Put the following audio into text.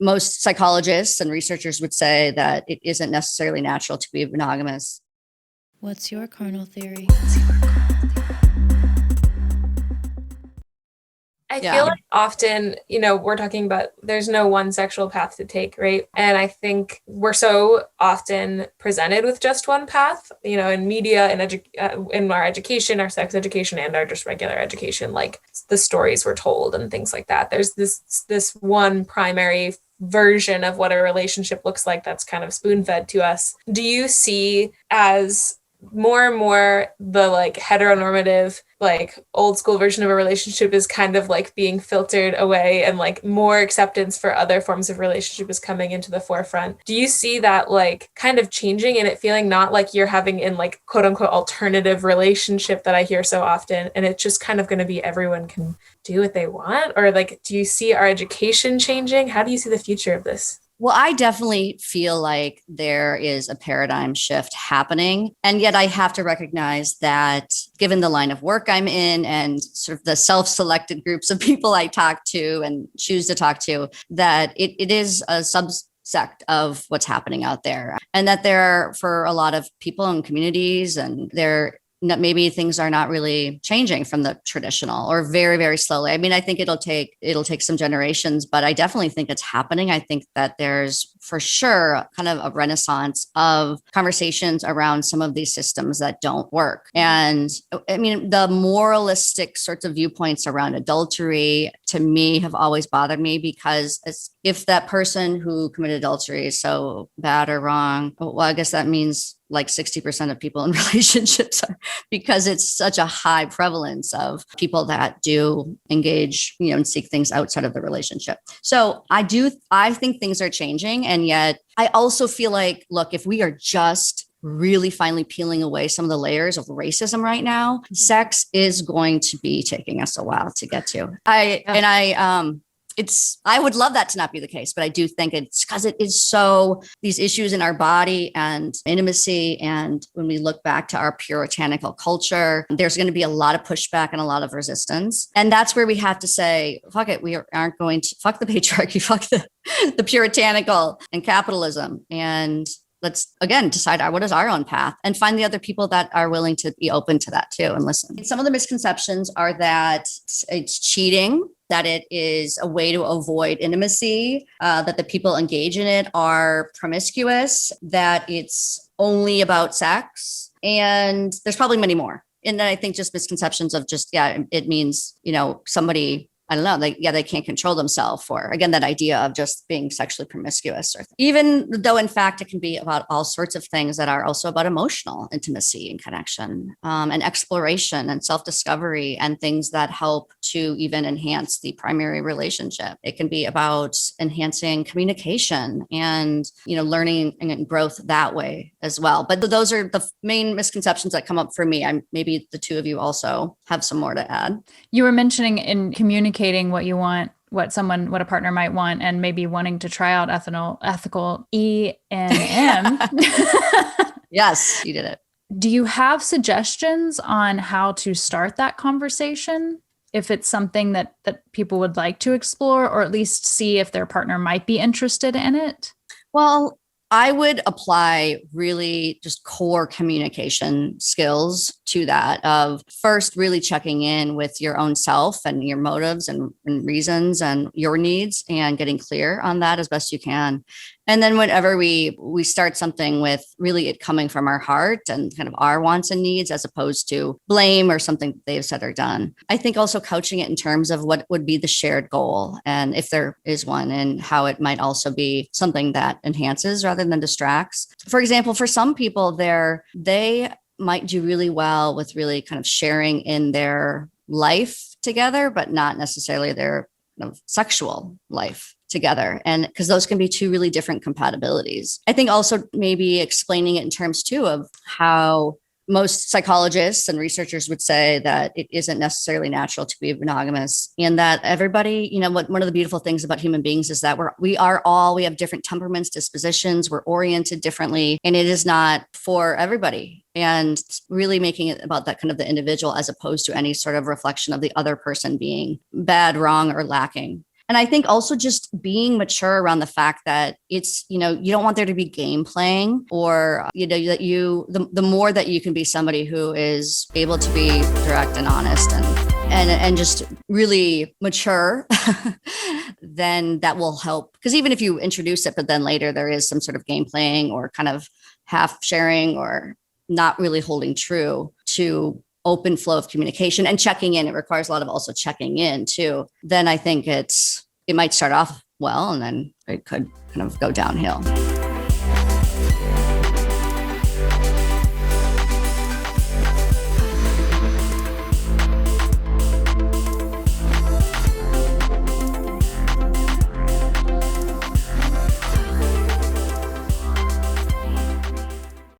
Most psychologists and researchers would say that it isn't necessarily natural to be monogamous. What's your carnal theory? I feel Yeah. like often, we're talking about there's no one sexual path to take, right? And I think we're so often presented with just one path, in media, in our education, our sex education, and our just regular education, like the stories we're told and things like that. There's this one primary version of what a relationship looks like that's kind of spoon-fed to us. Do you see as more and more the like heteronormative like old school version of a relationship is kind of like being filtered away, and like more acceptance for other forms of relationship is coming into the forefront? Do you see that like kind of changing and it feeling not like you're having in like quote unquote alternative relationship that I hear so often, and it's just kind of going to be everyone can do what they want? Or like, do you see our education changing? How do you see the future of this? Well, I definitely feel like there is a paradigm shift happening. And yet I have to recognize that given the line of work I'm in and sort of the self-selected groups of people I talk to and choose to talk to, that it is a subsect of what's happening out there. And that there are, for a lot of people and communities, and there maybe things are not really changing from the traditional, or very, very slowly. I mean, I think it'll take some generations, but I definitely think it's happening. I think that there's for sure kind of a renaissance of conversations around some of these systems that don't work. And I mean, the moralistic sorts of viewpoints around adultery to me have always bothered me, because if that person who committed adultery is so bad or wrong, well, I guess that means like 60% of people in relationships are, because it's such a high prevalence of people that do engage, and seek things outside of the relationship. So I think things are changing. And yet I also feel like, look, if we are just really finally peeling away some of the layers of racism right now, sex is going to be taking us a while to get to. I would love that to not be the case, but I do think it's because it is so, these issues in our body and intimacy. And when we look back to our puritanical culture, there's going to be a lot of pushback and a lot of resistance. And that's where we have to say, fuck it. Aren't going to fuck the patriarchy, fuck the puritanical and capitalism. And let's again decide what is our own path and find the other people that are willing to be open to that too and listen. Some of the misconceptions are that it's cheating, that it is a way to avoid intimacy, that the people engage in it are promiscuous, that it's only about sex. And there's probably many more. And then I think just misconceptions of just, it means, somebody, I don't know, they can't control themselves, or again, that idea of just being sexually promiscuous, or even though in fact it can be about all sorts of things that are also about emotional intimacy and connection, and exploration and self-discovery, and things that help to even enhance the primary relationship. It can be about enhancing communication and, learning and growth that way as well. But those are the main misconceptions that come up for me. Maybe the two of you also have some more to add. You were mentioning in communicating what you want, what a partner might want, and maybe wanting to try out ethical E&M. Yes, you did it. Do you have suggestions on how to start that conversation? If it's something that people would like to explore, or at least see if their partner might be interested in it? Well, I would apply really just core communication skills to that, of first really checking in with your own self and your motives and reasons and your needs, and getting clear on that as best you can. And then whenever we start something with really it coming from our heart and kind of our wants and needs, as opposed to blame or something they've said or done. I think also couching it in terms of what would be the shared goal, and if there is one, and how it might also be something that enhances rather than distracts. For example, for some people they might do really well with really kind of sharing in their life together, but not necessarily their kind of sexual life together. And because those can be two really different compatibilities. I think also maybe explaining it in terms too of how most psychologists and researchers would say that it isn't necessarily natural to be monogamous, and that everybody, one of the beautiful things about human beings is that we have different temperaments, dispositions, we're oriented differently, and it is not for everybody. And really making it about that kind of the individual, as opposed to any sort of reflection of the other person being bad, wrong, or lacking. And I think also just being mature around the fact that it's, you don't want there to be game playing, or, that the more that you can be somebody who is able to be direct and honest and just really mature, then that will help. Because even if you introduce it, but then later there is some sort of game playing or kind of half sharing or not really holding true to open flow of communication and checking in. It requires a lot of also checking in too. Then I think it might start off well, and then it could kind of go downhill.